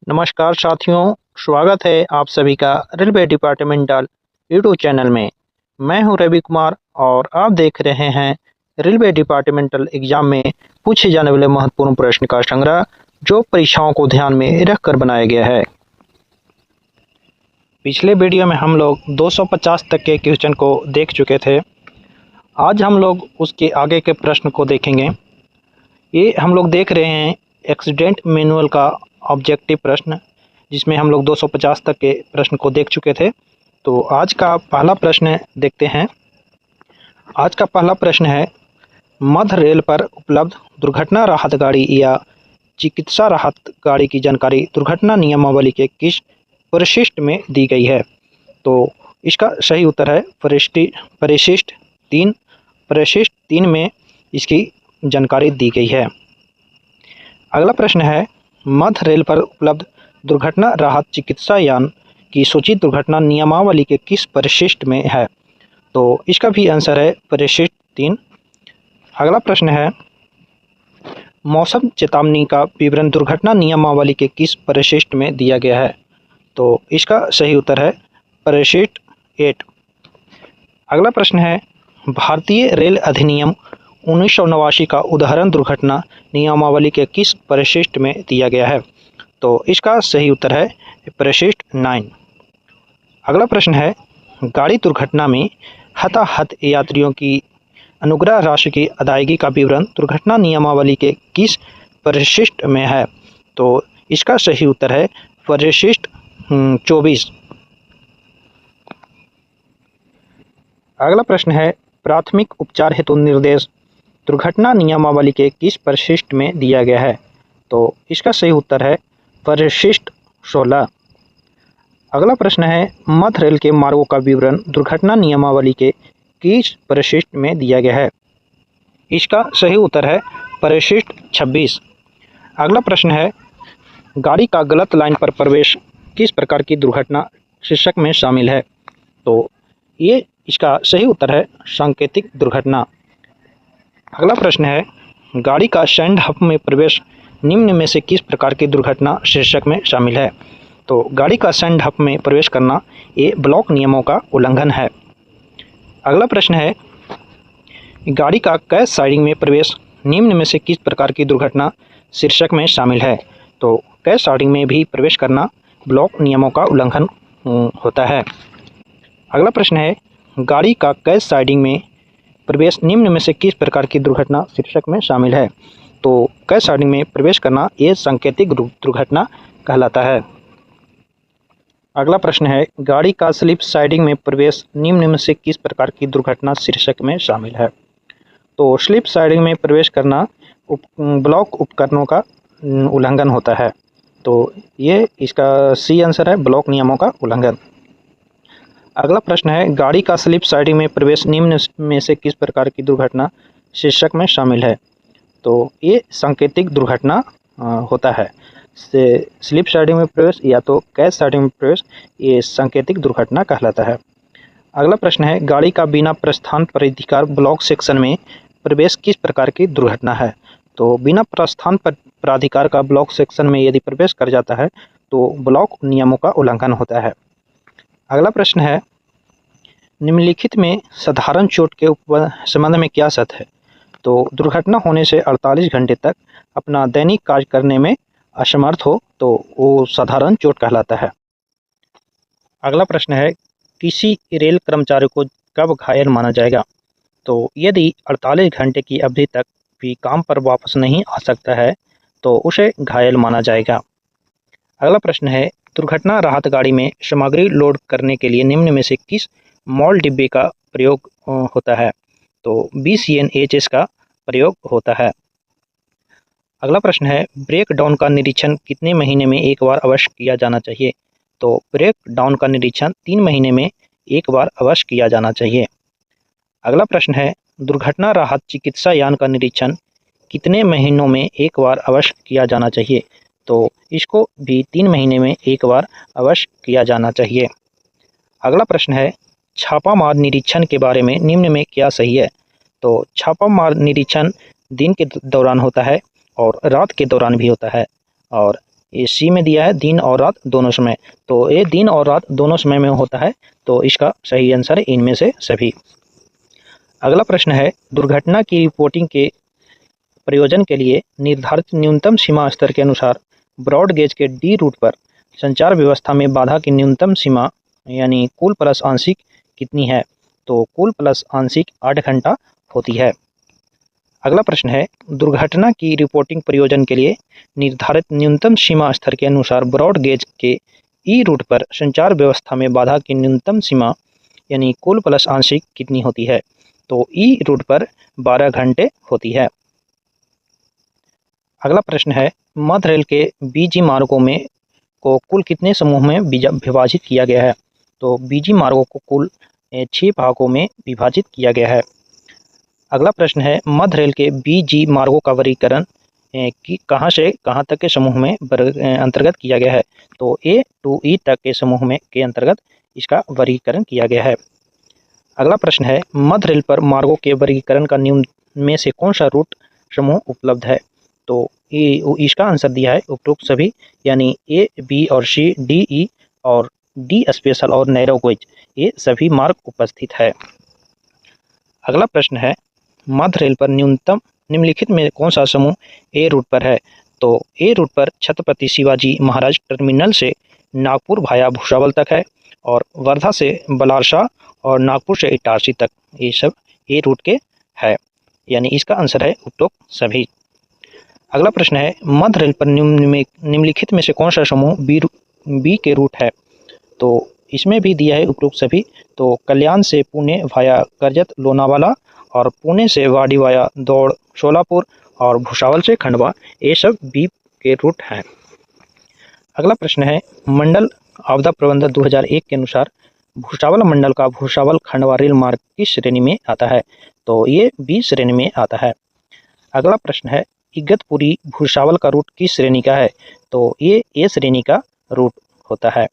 नमस्कार साथियों, स्वागत है आप सभी का रेलवे डिपार्टमेंटल यूट्यूब चैनल में। मैं हूं रवि कुमार और आप देख रहे हैं रेलवे डिपार्टमेंटल एग्जाम में पूछे जाने वाले महत्वपूर्ण प्रश्न का संग्रह, जो परीक्षाओं को ध्यान में रखकर बनाया गया है। पिछले वीडियो में हम लोग 250 तक के क्वेश्चन को देख चुके थे। आज हम लोग उसके आगे के प्रश्न को देखेंगे। ये हम लोग देख रहे हैं एक्सीडेंट मैनुअल का ऑब्जेक्टिव प्रश्न, जिसमें हम लोग 250 तक के प्रश्न को देख चुके थे। तो आज का पहला प्रश्न देखते हैं। आज का पहला प्रश्न है, मध्य रेल पर उपलब्ध दुर्घटना राहत गाड़ी या चिकित्सा राहत गाड़ी की जानकारी दुर्घटना नियमावली के किस परिशिष्ट में दी गई है? तो इसका सही उत्तर है परिशिष्ट 3। परिशिष्ट 3 में इसकी जानकारी दी गई है। अगला प्रश्न है, मध्य रेल पर उपलब्ध दुर्घटना राहत चिकित्सा यान की सूची दुर्घटना नियमावली के किस परिशिष्ट में है? तो इसका भी आंसर है परिशिष्ट 3। अगला प्रश्न है, मौसम चेतावनी का विवरण दुर्घटना नियमावली के किस परिशिष्ट में दिया गया है? तो इसका सही उत्तर है परिशिष्ट 8। अगला प्रश्न है, भारतीय रेल अधिनियम 1989 का उदाहरण दुर्घटना नियमावली के किस परिशिष्ट में दिया गया है? तो इसका सही उत्तर है परिशिष्ट 9। अगला प्रश्न है, गाड़ी दुर्घटना में हताहत यात्रियों की अनुग्रह राशि की अदायगी का विवरण दुर्घटना नियमावली के किस परिशिष्ट में है? तो इसका सही उत्तर है परिशिष्ट 24। अगला प्रश्न है, प्राथमिक उपचार हेतु निर्देश दुर्घटना नियमावली के किस परिशिष्ट में दिया गया है? तो इसका सही उत्तर है परिशिष्ट 16। अगला प्रश्न है, मध्य रेल के मार्गों का विवरण दुर्घटना नियमावली के किस परिशिष्ट में दिया गया है? इसका सही उत्तर है परिशिष्ट 26। अगला प्रश्न है, गाड़ी का गलत लाइन पर प्रवेश किस प्रकार की दुर्घटना शीर्षक में शामिल है? तो ये इसका सही उत्तर है सांकेतिक दुर्घटना। अगला प्रश्न है, गाड़ी का सैंड हब में प्रवेश निम्न में से किस प्रकार की दुर्घटना शीर्षक में शामिल है? तो गाड़ी का सैंड हब में प्रवेश करना ये ब्लॉक नियमों का उल्लंघन है। अगला प्रश्न है, गाड़ी का कैश साइडिंग में प्रवेश निम्न में से किस प्रकार की दुर्घटना शीर्षक में शामिल है? तो कैश साइडिंग में भी प्रवेश करना ब्लॉक नियमों का उल्लंघन होता है। अगला प्रश्न है, गाड़ी का कैश साइडिंग में प्रवेश निम्न में से किस प्रकार की दुर्घटना शीर्षक में शामिल है? तो कैश साइडिंग में प्रवेश करना ये सांकेतिक दुर्घटना कहलाता है। अगला प्रश्न है, गाड़ी का स्लिप साइडिंग में प्रवेश निम्न में से किस प्रकार की दुर्घटना शीर्षक में शामिल है? तो स्लिप साइडिंग में प्रवेश करना ब्लॉक उपकरणों का उल्लंघन होता है। तो ये इसका सी आंसर है ब्लॉक नियमों का उल्लंघन। अगला प्रश्न है, गाड़ी का स्लिप साइडिंग में प्रवेश निम्न में से किस प्रकार की दुर्घटना शीर्षक में शामिल है? तो ये सांकेतिक दुर्घटना होता है। स्लिप साइडिंग में प्रवेश या तो कैश साइडिंग में प्रवेश ये सांकेतिक दुर्घटना कहलाता है। अगला प्रश्न है, गाड़ी का बिना प्रस्थान प्राधिकार ब्लॉक सेक्शन में प्रवेश किस प्रकार की दुर्घटना है? तो बिना प्रस्थान प्राधिकार का ब्लॉक सेक्शन में यदि प्रवेश कर जाता है तो ब्लॉक नियमों का उल्लंघन होता है। अगला प्रश्न है, निम्नलिखित में साधारण चोट के संबंध में क्या सत्य है? तो दुर्घटना होने से 48 घंटे तक अपना दैनिक कार्य करने में असमर्थ हो तो वो साधारण चोट कहलाता है। अगला प्रश्न है, किसी रेल कर्मचारी को कब घायल माना जाएगा? तो यदि 48 घंटे की अवधि तक भी काम पर वापस नहीं आ सकता है तो उसे घायल माना जाएगा। अगला प्रश्न है, दुर्घटना राहत गाड़ी में सामग्री लोड करने के लिए निम्न में से किस मॉल डिब्बे का प्रयोग होता है? तो BCNHS का प्रयोग होता है। अगला प्रश्न है, ब्रेक डाउन का निरीक्षण कितने महीने में एक बार अवश्य किया जाना चाहिए? तो ब्रेक डाउन का निरीक्षण 3 महीने में एक बार अवश्य किया जाना चाहिए। अगला प्रश्न है, दुर्घटना राहत चिकित्सा यान का निरीक्षण कितने महीनों में एक बार अवश्य किया जाना चाहिए? तो इसको भी 3 महीने में एक बार अवश्य किया जाना चाहिए। अगला प्रश्न है, छापामार निरीक्षण के बारे में निम्न में क्या सही है? तो छापामार निरीक्षण दिन के दौरान होता है और रात के दौरान भी होता है, और ये सी में दिया है दिन और रात दोनों समय, तो ये दिन और रात दोनों समय में होता है, तो इसका सही आंसर है इनमें से सभी। अगला प्रश्न है, दुर्घटना की रिपोर्टिंग के प्रयोजन के लिए निर्धारित न्यूनतम सीमा स्तर के अनुसार ब्रॉड गेज के डी रूट पर संचार व्यवस्था में बाधा की न्यूनतम सीमा यानी कुल प्लस आंशिक कितनी है? तो कुल प्लस आंशिक 8 घंटा होती है। अगला प्रश्न है, दुर्घटना की रिपोर्टिंग प्रयोजन के लिए निर्धारित न्यूनतम सीमा स्तर के अनुसार ब्रॉड गेज के ई रूट पर संचार व्यवस्था में बाधा की न्यूनतम सीमा यानी कुल प्लस आंशिक कितनी होती है? तो ई रूट पर 12 घंटे होती है। अगला प्रश्न है, मध्य रेल के बीजी मार्गों में को कुल कितने समूह में विभाजित किया गया है? तो बीजी मार्गों को कुल 6 भागों में विभाजित किया गया है। अगला प्रश्न है, मध्य रेल के बीजी मार्गों का वर्गीकरण कि कहाँ से कहाँ तक के समूह में अंतर्गत किया गया है? तो ए टू ई तक के समूह में के अंतर्गत इसका वर्गीकरण किया गया है। अगला प्रश्न है, मध्य रेल पर मार्गों के वर्गीकरण का निम्न में से कौन सा रूट समूह उपलब्ध है? तो इसका आंसर दिया है उपरोक्त सभी, यानी ए बी और सी डी ई और डी स्पेशल और नैरो गेज, ये सभी मार्ग उपस्थित है। अगला प्रश्न है, मध्य रेल पर न्यूनतम निम्नलिखित में कौन सा समूह ए रूट पर है? तो ए रूट पर छत्रपति शिवाजी महाराज टर्मिनल से नागपुर भाया भुसावल तक है, और वर्धा से बलारसा और नागपुर से इटारसी तक, ये सब ए रूट के है, यानी इसका आंसर है उपरोक्त सभी। अगला प्रश्न है, मध्य रेल पर निम्नलिखित में से कौन सा समूह बी के रूट है? तो इसमें भी दिया है उपरोक्त सभी, तो कल्याण से पुणे वाया करजत लोनावाला, और पुणे से वाडी वाया दौड़ शोलापुर, और भुसावल से खंडवा, ये सब बी के रूट हैं। अगला प्रश्न है, मंडल आपदा प्रबंधन 2001 के अनुसार भुसावल मंडल का भुसावल खंडवा रेल मार्ग किस श्रेणी में आता है? तो ये बी श्रेणी में आता है। अगला प्रश्न है, इगतपुरी भुसावल का रूट किस श्रेणी का है? तो ये ए श्रेणी का रूट होता है।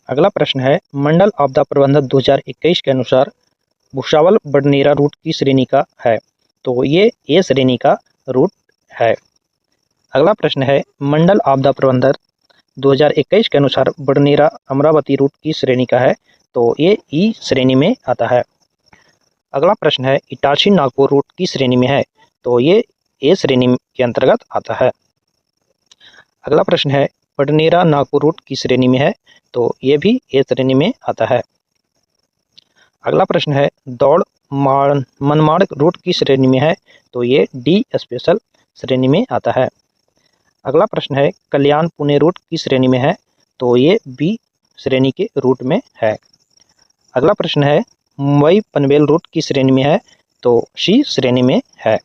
अगला प्रश्न है, मंडल आपदा प्रबंधन 2021 के अनुसार भुसावल बडनेरा रूट किस श्रेणी का है? तो ये ए श्रेणी का रूट है। अगला प्रश्न है, मंडल आपदा प्रबंधन 2021 के अनुसार बडनेरा अमरावती रूट किस श्रेणी का है? तो ये ई श्रेणी में आता है। अगला प्रश्न है, इटारसी नागपुर रूट किस श्रेणी में है? तो ये ए श्रेणी के अंतर्गत आता है। अगला प्रश्न है, बडनेरा नागपुर रूट किस श्रेणी में है? तो ये भी ए श्रेणी में आता है। अगला प्रश्न है, दौड़ मनमाड़ रूट किस श्रेणी में है? तो ये डी स्पेशल श्रेणी में आता है। अगला प्रश्न है, कल्याण पुणे रूट किस श्रेणी में है? तो ये बी श्रेणी के रूट में है। अगला प्रश्न है, मुंबई पनवेल रूट किस श्रेणी में है? तो सी श्रेणी में है।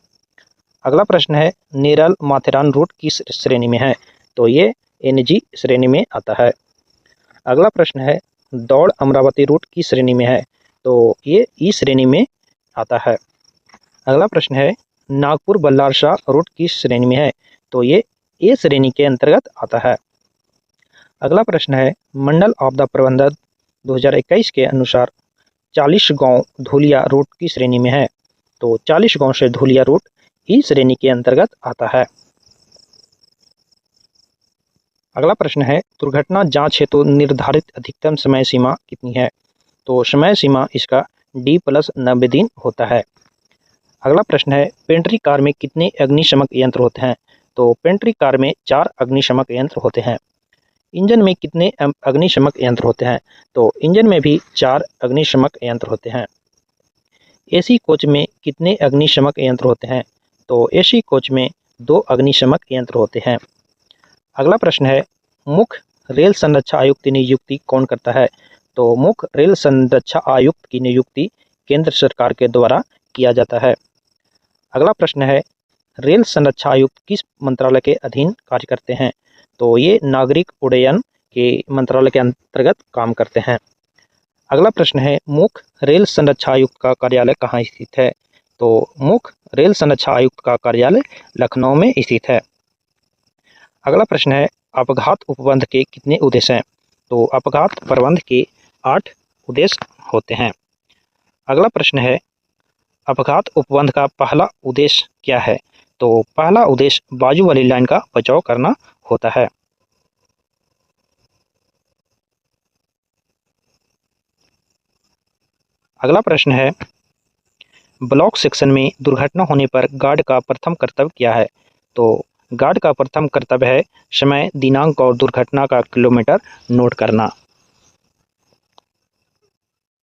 अगला प्रश्न है, नेरल माथेरान रूट किस श्रेणी में है? तो ये एनजी श्रेणी में आता है। अगला प्रश्न है, दौड़ अमरावती रूट किस श्रेणी में है? तो ये ई श्रेणी में आता है। अगला प्रश्न है, नागपुर बल्लारसा रूट किस श्रेणी में है? तो ये ए श्रेणी के अंतर्गत आता है। अगला प्रश्न है, मंडल आपदा प्रबंधन 2021 के अनुसार 40 गांव धुलिया रूट की श्रेणी में है? तो 40 गांव से धुलिया रूट ई श्रेणी के अंतर्गत आता है। अगला प्रश्न है, दुर्घटना जांच हेतु निर्धारित अधिकतम समय सीमा कितनी है? तो समय सीमा इसका D+90 दिन होता है। अगला प्रश्न है, पेंट्री कार में कितने अग्निशमक यंत्र होते हैं? तो पेंट्री कार में 4 अग्निशमक यंत्र होते हैं। इंजन में कितने अग्निशमक यंत्र होते हैं? तो इंजन में भी 4 अग्निशमक यंत्र होते हैं। एसी कोच में कितने अग्निशमक यंत्र होते हैं? तो एसी कोच में 2 अग्निशमक यंत्र होते हैं। अगला प्रश्न है, मुख्य रेल संरक्षा आयुक्त की नियुक्ति कौन करता है? तो मुख्य रेल संरक्षा आयुक्त की नियुक्ति केंद्र सरकार के द्वारा किया जाता है। अगला प्रश्न है, रेल संरक्षा आयुक्त किस मंत्रालय के अधीन कार्य करते हैं? तो ये नागरिक उड्डयन के मंत्रालय के अंतर्गत काम करते हैं। अगला प्रश्न है, मुख्य रेल संरक्षा आयुक्त का कार्यालय कहाँ स्थित है? तो मुख्य रेल संरक्षा आयुक्त का कार्यालय लखनऊ में स्थित है। अगला प्रश्न है, अपघात उपबंध के कितने उद्देश्य हैं? तो अपघात प्रबंध के 8 उद्देश्य होते हैं। अगला प्रश्न है, अपघात उपबंध का पहला उद्देश्य क्या है? तो पहला उद्देश्य बाजू वाली लाइन का बचाव करना होता है। अगला प्रश्न है, ब्लॉक सेक्शन में दुर्घटना होने पर गार्ड का प्रथम कर्तव्य क्या है? तो गार्ड का प्रथम कर्तव्य है समय, दिनांक और दुर्घटना का किलोमीटर नोट करना।